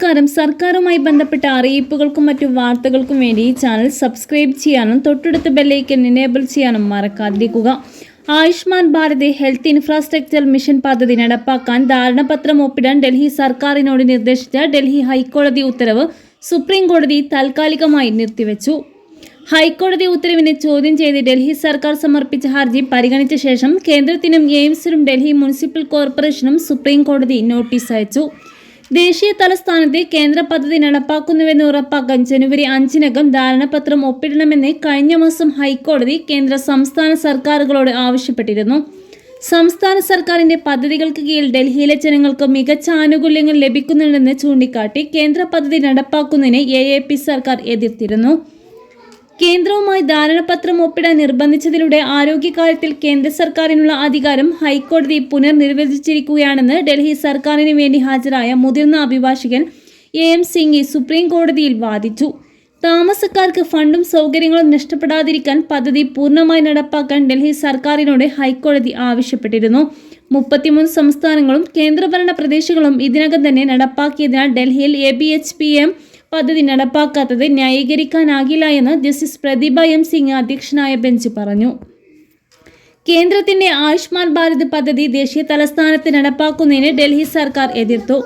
നമസ്കാരം. സർക്കാരുമായി ബന്ധപ്പെട്ട അറിയിപ്പുകൾക്കും മറ്റു വാർത്തകൾക്കും വേണ്ടി ഈ ചാനൽ സബ്സ്ക്രൈബ് ചെയ്യാനും തൊട്ടടുത്ത ബെല്ലൈക്കൻ എനേബിൾ ചെയ്യാനും മറക്കാതിരിക്കുക. Ayushman Bharat health infrastructure mission പദ്ധതി നടപ്പാക്കാൻ ധാരണാപത്രം ഒപ്പിടാൻ ഡൽഹി സർക്കാരിനോട് നിർദ്ദേശിച്ച ഡൽഹി ഹൈക്കോടതി ഉത്തരവ് സുപ്രീം കോടതി താൽക്കാലികമായി നിർത്തിവെച്ചു. ഹൈക്കോടതി ഉത്തരവിനെ ചോദ്യം ചെയ്ത് ഡൽഹി സർക്കാർ സമർപ്പിച്ച ഹർജി പരിഗണിച്ച ശേഷം കേന്ദ്രത്തിനും എയിംസിനും ഡൽഹി മുനിസിപ്പൽ കോർപ്പറേഷനും സുപ്രീം കോടതി നോട്ടീസ് അയച്ചു. ദേശീയ തലസ്ഥാനത്ത് കേന്ദ്ര പദ്ധതി നടപ്പാക്കുന്നുവെന്ന് ഉറപ്പാക്കാൻ ജനുവരി 5-നകം ധാരണാപത്രം ഒപ്പിടണമെന്ന് കഴിഞ്ഞ മാസം ഹൈക്കോടതി കേന്ദ്ര സംസ്ഥാന സർക്കാരുകളോട് ആവശ്യപ്പെട്ടിരുന്നു. സംസ്ഥാന സർക്കാരിന്റെ പദ്ധതികൾക്ക് കീഴിൽ ഡൽഹിയിലെ ജനങ്ങൾക്ക് മികച്ച ആനുകൂല്യങ്ങൾ ലഭിക്കുന്നുണ്ടെന്ന് ചൂണ്ടിക്കാട്ടി കേന്ദ്ര പദ്ധതി നടപ്പാക്കുന്നതിന് AAP സർക്കാർ എതിർത്തിരുന്നു. കേന്ദ്രവുമായി ധാരണാപത്രം ഒപ്പിടാൻ നിർബന്ധിച്ചതിലൂടെ ആരോഗ്യകാര്യത്തിൽ കേന്ദ്ര സർക്കാരിനുള്ള അധികാരം ഹൈക്കോടതി പുനർനിർവചിച്ചിരിക്കുകയാണെന്ന് ഡൽഹി സർക്കാരിന് വേണ്ടി ഹാജരായ മുതിർന്ന അഭിഭാഷകൻ AM സിംഗ് സുപ്രീം കോടതിയിൽ വാദിച്ചു. താമസക്കാർക്ക് ഫണ്ടും സൗകര്യങ്ങളും നഷ്ടപ്പെടാതിരിക്കാൻ പദ്ധതി പൂർണ്ണമായി നടപ്പാക്കാൻ ഡൽഹി സർക്കാരിനോട് ഹൈക്കോടതി ആവശ്യപ്പെട്ടിരുന്നു. 33 സംസ്ഥാനങ്ങളും കേന്ദ്രഭരണ പ്രദേശങ്ങളും ഇതിനകം തന്നെ നടപ്പാക്കിയതിനാൽ ഡൽഹിയിൽ ABHPM പദ്ധതി നടപ്പാക്കാത്തത് ന്യായീകരിക്കാനാകില്ല എന്ന് ജസ്റ്റിസ് പ്രതിഭ M സിംഗ് അധ്യക്ഷനായ ബെഞ്ച് പറഞ്ഞു. കേന്ദ്രത്തിന്റെ ആയുഷ്മാൻ ഭാരത് പദ്ധതി ദേശീയ തലസ്ഥാനത്ത് നടപ്പാക്കുന്നതിന് ഡൽഹി സർക്കാർ എതിർത്തു.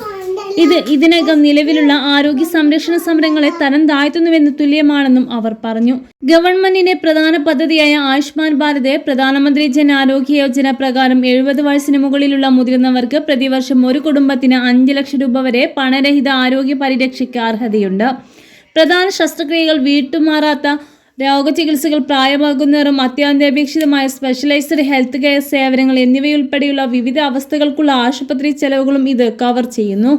ഇത് ഇതിനകം നിലവിലുള്ള ആരോഗ്യ സംരക്ഷണ സമരങ്ങളെ തരം താഴ്ത്തുന്നുവെന്ന് തുല്യമാണെന്നും അവർ പറഞ്ഞു. ഗവൺമെന്റിന്റെ പ്രധാന പദ്ധതിയായ ആയുഷ്മാൻ ഭാരത് പ്രധാനമന്ത്രി ജൻ ആരോഗ്യ യോജന പ്രകാരം 70 വയസ്സിന് മുകളിലുള്ള മുതിർന്നവർക്ക് പ്രതിവർഷം ഒരു കുടുംബത്തിന് 5 ലക്ഷം രൂപ വരെ പണരഹിത ആരോഗ്യ പരിരക്ഷയ്ക്ക് അർഹതയുണ്ട്. പ്രധാന ശസ്ത്രക്രിയകൾ, വീട്ടുമാറാത്ത രോഗചികിത്സകൾ, പ്രായമാകുന്നവരും അത്യന്താപേക്ഷിതമായ സ്പെഷ്യലൈസ്ഡ് ഹെൽത്ത് കെയർ സേവനങ്ങൾ എന്നിവയുൾപ്പെടെയുള്ള വിവിധ അവസ്ഥകൾക്കുള്ള ആശുപത്രി ചെലവുകളും ഇത് കവർ ചെയ്യുന്നു.